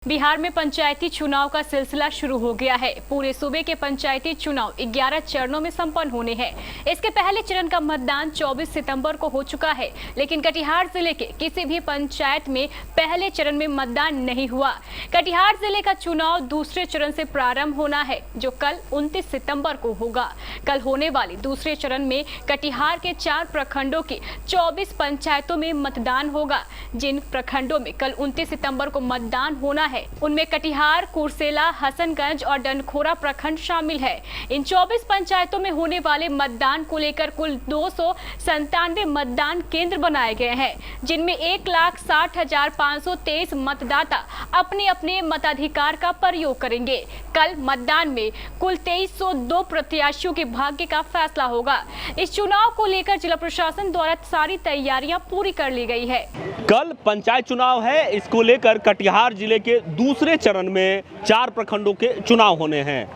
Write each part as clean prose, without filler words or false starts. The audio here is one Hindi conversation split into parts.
बिहार में पंचायती चुनाव का सिलसिला शुरू हो गया है। पूरे सूबे के पंचायती चुनाव 11 चरणों में संपन्न होने हैं। इसके पहले चरण का मतदान 24 सितंबर को हो चुका है, लेकिन कटिहार जिले के किसी भी पंचायत में पहले चरण में मतदान नहीं हुआ। कटिहार जिले का चुनाव दूसरे चरण से प्रारंभ होना है, जो कल 29 सितंबर को होगा। कल होने वाले दूसरे चरण में कटिहार के 4 प्रखंडों की 24 पंचायतों में मतदान होगा। जिन प्रखंडों में कल 29 सितंबर को मतदान होना है, उनमें कटिहार, कुर्सेला, हसनगंज और डंडखोरा प्रखंड शामिल है। इन 24 पंचायतों में होने वाले मतदान को लेकर कुल 297 मतदान केंद्र बनाए गए हैं, जिनमें 1,60,523 मतदाता अपने अपने मताधिकार का प्रयोग करेंगे। कल मतदान में कुल 2302 प्रत्याशियों के भाग्य का फैसला होगा। इस चुनाव को लेकर जिला प्रशासन द्वारा सारी तैयारियां पूरी कर ली गई है। कल पंचायत चुनाव है, इसको लेकर कटिहार जिले के दूसरे चरण में 4 प्रखंडों के चुनाव होने हैं।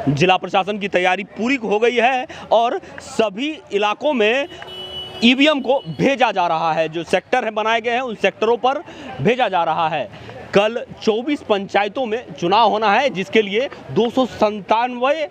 जिला प्रशासन की तैयारी पूरी हो गई है और सभी इलाकों में ईवीएम को भेजा जा रहा है। जो सेक्टर है बनाए गए हैं, उन सेक्टरों पर भेजा जा रहा है। कल 24 पंचायतों में चुनाव होना है, जिसके लिए 297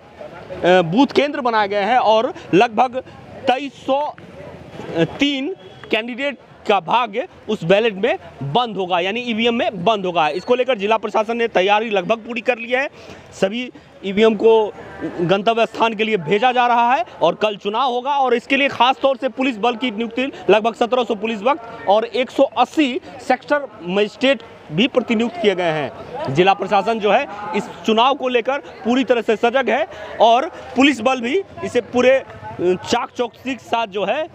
बूथ केंद्र बनाए गए हैं और लगभग 2303 कैंडिडेट का भाग्य उस बैलेट में बंद होगा, यानी ईवीएम में बंद होगा। इसको लेकर जिला प्रशासन ने तैयारी लगभग पूरी कर ली है। सभी ईवीएम को गंतव्य स्थान के लिए भेजा जा रहा है और कल चुनाव होगा और इसके लिए खास तौर से पुलिस बल की नियुक्ति लगभग 1700 पुलिस बल और 180 सेक्टर मजिस्ट्रेट भी प्रतिनियुक्त किए गए हैं। जिला प्रशासन जो है इस चुनाव को लेकर पूरी तरह से सजग है और पुलिस बल भी इसे पूरे चाक चौकसी के साथ जो है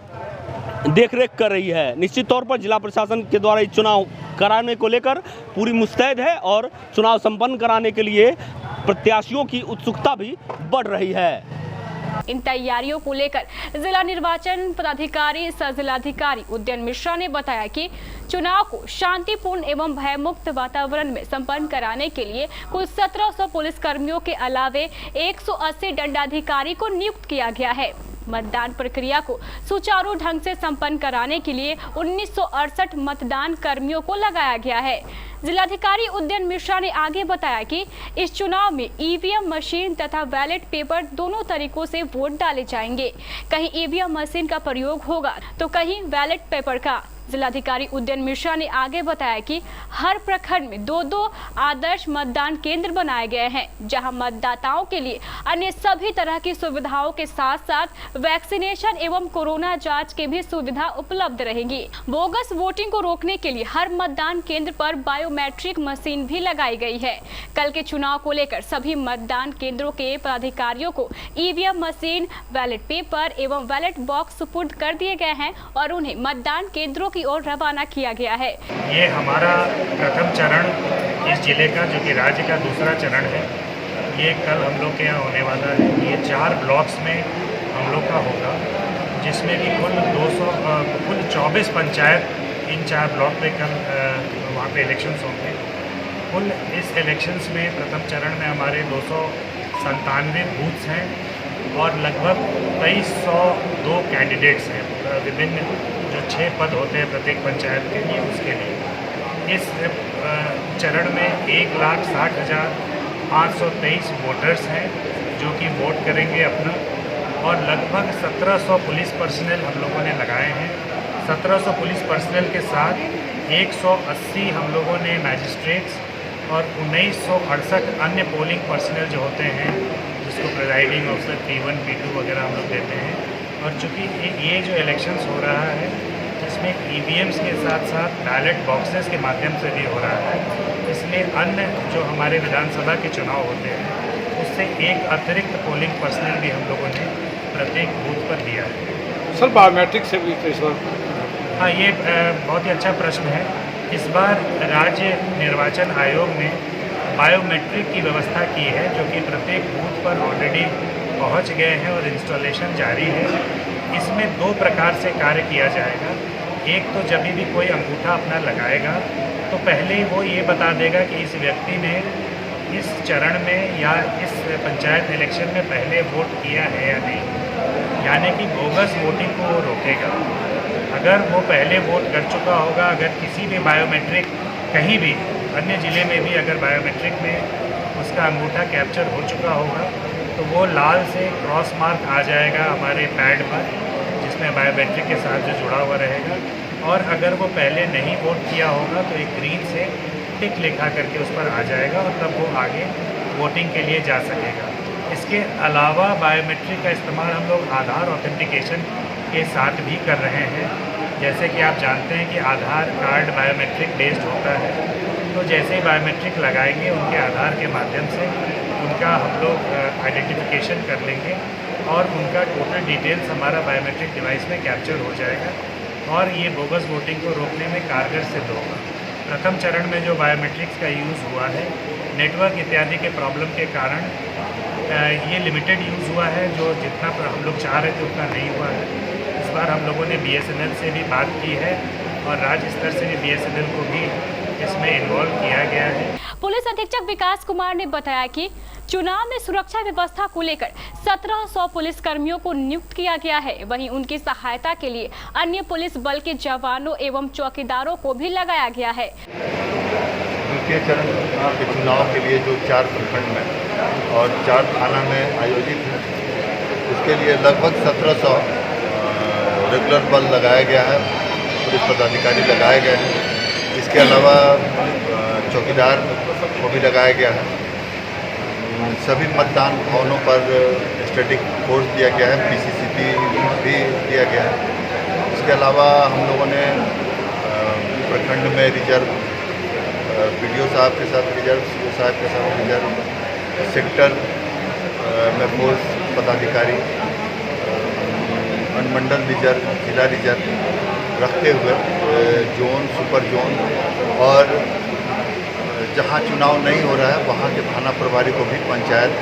देखरेख कर रही है। निश्चित तौर पर जिला प्रशासन के द्वारा इस चुनाव कराने को लेकर पूरी मुस्तैद है और चुनाव संपन्न कराने के लिए प्रत्याशियों की उत्सुकता भी बढ़ रही है। इन तैयारियों को लेकर जिला निर्वाचन पदाधिकारी सह जिलाधिकारी उद्यन मिश्रा ने बताया कि चुनाव को शांतिपूर्ण एवं भयमुक्त वातावरण में संपन्न कराने के लिए कुल 1700 पुलिस कर्मियों के अलावे 180 दंडाधिकारी को नियुक्त किया गया है। मतदान प्रक्रिया को सुचारू ढंग से संपन्न कराने के लिए 1968 मतदान कर्मियों को लगाया गया है। जिलाधिकारी उद्यन मिश्रा ने आगे बताया कि इस चुनाव में ईवीएम मशीन तथा बैलेट पेपर दोनों तरीकों से वोट डाले जाएंगे। कहीं ईवीएम मशीन का प्रयोग होगा तो कहीं बैलेट पेपर का। जिलाधिकारी उद्यन मिश्रा ने आगे बताया कि हर प्रखंड में 2-2 आदर्श मतदान केंद्र बनाए गए हैं, जहां मतदाताओं के लिए अन्य सभी तरह की सुविधाओं के साथ साथ वैक्सीनेशन एवं कोरोना जांच की भी सुविधा उपलब्ध रहेगी। बोगस वोटिंग को रोकने के लिए हर मतदान केंद्र पर बायोमेट्रिक मशीन भी लगाई गई है। कल के चुनाव को लेकर सभी मतदान केंद्रों के पदाधिकारियों को ईवीएम मशीन, बैलेट पेपर एवं बैलेट बॉक्स सुपुर्द कर दिए गए हैं और उन्हें मतदान केंद्रों की ओर रवाना किया गया है। ये हमारा प्रथम चरण इस जिले का, जो कि राज्य का दूसरा चरण है, ये कल हम लोग के यहाँ होने वाला है। ये 4 ब्लॉक्स में हम लोग का होगा, जिसमें कि कुल 24 पंचायत इन 4 ब्लॉक पे कल वहाँ पे इलेक्शंस होंगे। कुल इस इलेक्शंस में प्रथम चरण में हमारे 297 बूथ्स हैं और लगभग 2302 कैंडिडेट्स हैं। विभिन्न जो 6 पद होते हैं प्रत्येक पंचायत के लिए, उसके लिए इस चरण में 1,60,523 वोटर्स हैं जो कि वोट करेंगे अपना, और लगभग 1700 पुलिस पर्सनल हम लोगों ने लगाए हैं। 1700 पुलिस पर्सनल के साथ 180 हम लोगों ने मैजिस्ट्रेट्स और 1968 अन्य पोलिंग पर्सनल जो होते हैं, जिसको प्रिजाइडिंग ऑफिसर P1 P2 वगैरह हम लोग देते हैं। और चूँकि ये जो इलेक्शंस हो रहा है, इसमें ईवीएम्स के साथ साथ बैलेट बॉक्सेस के माध्यम से भी हो रहा है, इसलिए अन्य जो हमारे विधानसभा के चुनाव होते हैं, उससे एक अतिरिक्त पोलिंग पर्सनल भी हम लोगों ने प्रत्येक बूथ पर दिया है। सर, बायोमेट्रिक से भी इस बार? हाँ, ये बहुत ही अच्छा प्रश्न है। इस बार राज्य निर्वाचन आयोग ने बायोमेट्रिक की व्यवस्था की है, जो कि प्रत्येक बूथ पर ऑलरेडी पहुंच गए हैं और इंस्टॉलेशन जारी है। इसमें 2 प्रकार से कार्य किया जाएगा। एक तो जब भी कोई अंगूठा अपना लगाएगा तो पहले ही वो ये बता देगा कि इस व्यक्ति ने इस चरण में या इस पंचायत इलेक्शन में पहले वोट किया है या नहीं, यानी कि बोगस वोटिंग को वो रोकेगा। अगर वो पहले वोट कर चुका होगा, अगर किसी भी बायोमेट्रिक कहीं भी अन्य ज़िले में भी अगर बायोमेट्रिक में उसका अंगूठा कैप्चर हो चुका होगा तो वो लाल से क्रॉस मार्क आ जाएगा हमारे पैड पर, जिसमें बायोमेट्रिक के साथ जो जुड़ा हुआ रहेगा। और अगर वो पहले नहीं वोट किया होगा तो एक ग्रीन से टिक लिखा करके उस पर आ जाएगा और तब वो आगे वोटिंग के लिए जा सकेगा। इसके अलावा बायोमेट्रिक का इस्तेमाल हम लोग आधार ऑथेंटिकेशन के साथ भी कर रहे हैं। जैसे कि आप जानते हैं कि आधार कार्ड बायोमेट्रिक बेस्ड होता है, तो जैसे ही बायोमेट्रिक लगाएंगे उनके आधार के माध्यम से उनका हम लोग आइडेंटिफिकेशन कर लेंगे और उनका टोटल डिटेल्स हमारा बायोमेट्रिक डिवाइस में कैप्चर हो जाएगा और ये बोगस वोटिंग को रोकने में कारगर सिद्ध होगा। प्रथम चरण में जो बायोमेट्रिक्स का यूज़ हुआ है, नेटवर्क इत्यादि के प्रॉब्लम के कारण ये लिमिटेड यूज़ हुआ है, जो जितना हम लोग चाह रहे थे उतना नहीं हुआ है। इस बार हम लोगों ने BSNL से भी बात की है और राज्य स्तर से भी BSNL को भी इसमें इन्वॉल्व किया गया है। पुलिस अधीक्षक विकास कुमार ने बताया कि चुनाव में सुरक्षा व्यवस्था को लेकर 1700 पुलिस कर्मियों को नियुक्त किया गया है। वहीं उनकी सहायता के लिए अन्य पुलिस बल के जवानों एवं चौकीदारों को भी लगाया गया है। द्वितीय चरण के चुनाव के लिए जो 4 प्रखंड में और 4 थाना में आयोजित है, उसके लिए लगभग 1700 रेगुलर बल लगाया गया है, पुलिस पदाधिकारी लगाए गए हैं। इसके अलावा चौकीदार को भी लगाया गया है। सभी मतदान भवनों पर स्टैटिक फोर्स दिया गया है, PCCP भी दिया गया है। इसके अलावा हम लोगों ने प्रखंड में रिजर्व PDO साहब के साथ रिजर्व, CO साहब के साथ रिजर्व, सेक्टर में फोर्स पदाधिकारी, अनुमंडल रिजर्व, जिला रिजर्व रखते हुए जोन, सुपर जोन और जहाँ चुनाव नहीं हो रहा है वहाँ के थाना प्रभारी को भी पंचायत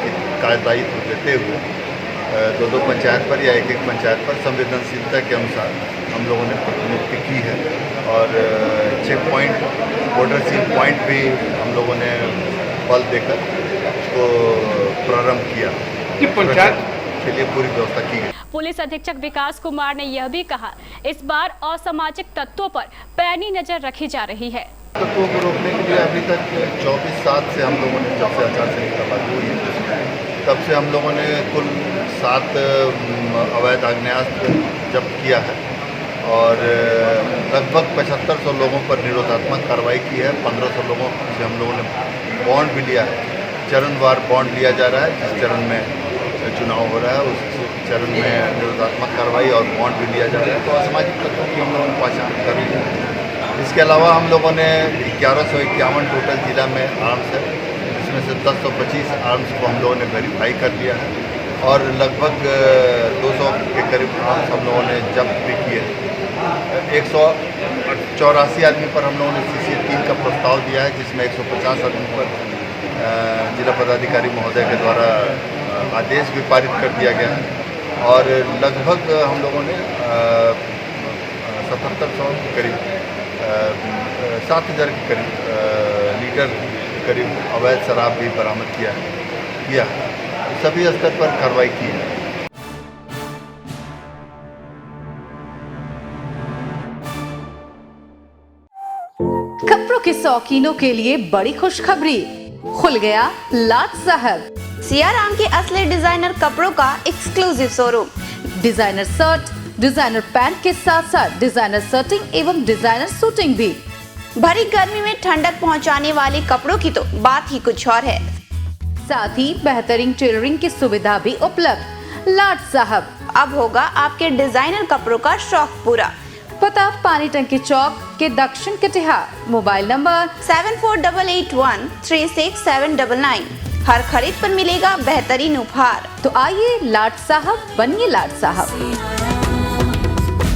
का दायित्व देते हुए 2-2 पंचायत पर या 1-1 पंचायत पर संवेदनशीलता के अनुसार हम लोगों ने प्रतिनियुक्ति की है। और check point, border seal point भी हम लोगों ने बल देकर उसको प्रारंभ किया कि पंचायत के लिए पूरी व्यवस्था की गई। पुलिस अधीक्षक विकास कुमार ने यह भी कहा, इस बार असामाजिक तत्वों पर पैनी नजर रखी जा रही है। तत्वों को रोकने के लिए अभी तक 24/7 से हम लोगों ने, जब से आचार संहिता लागू हुई है तब से हम लोगों ने कुल 7 अवैध आग्नेयास्त्र जब्त किया है और लगभग 7500 लोगों पर निरोधात्मक कार्रवाई की है। 1500 लोगों से हम लोगों ने बॉन्ड भी लिया है। चरणवार बॉन्ड लिया जा रहा है। जिस चरण में चुनाव हो रहा है उस चरण में निरोधात्मक कार्रवाई और बॉन्ड भी लिया जा रहा है। तो असामाजिक तत्वों की हम लोगों ने पहचान कर ली है। इसके अलावा हम लोगों ने 1151 टोटल जिला में आर्म्स है, जिसमें से 1025 आर्म्स को हम लोगों ने वेरीफाई कर लिया है और लगभग 200 के करीब आर्म्स हम लोगों ने जब्त भी किए। 184 आदमी पर हम लोगों ने CC 3 का प्रस्ताव दिया है, जिसमें 150 आदमी पर जिला पदाधिकारी महोदय के द्वारा आदेश भी पारित कर दिया गया है और लगभग हम लोगों ने 7700 के करीब 7000 के करीब लीटर करीब अवैध शराब भी बरामद किया है। सभी स्तर पर कार्रवाई की है। कपड़ों के शौकीनों के लिए बड़ी खुशखबरी, खुल गया लाट साहब। सियाराम के असली डिजाइनर कपड़ों का exclusive showroom. Designer shirt, designer pant के साथ साथ डिजाइनर शर्टिंग एवं डिजाइनर सूटिंग भी। भरी गर्मी में ठंडक पहुंचाने वाले कपड़ों की तो बात ही कुछ और है। साथ ही बेहतरीन टेलरिंग की सुविधा भी उपलब्ध। लाट साहब, अब होगा आपके डिजाइनर कपड़ों का शौक पूरा। पता पानी टंकी चौक के दक्षिण कटिहार। Mobile number 7488 36799। हर खरीद पर मिलेगा बेहतरीन उपहार। तो आइए लाट साहब बनिए लाट साहब।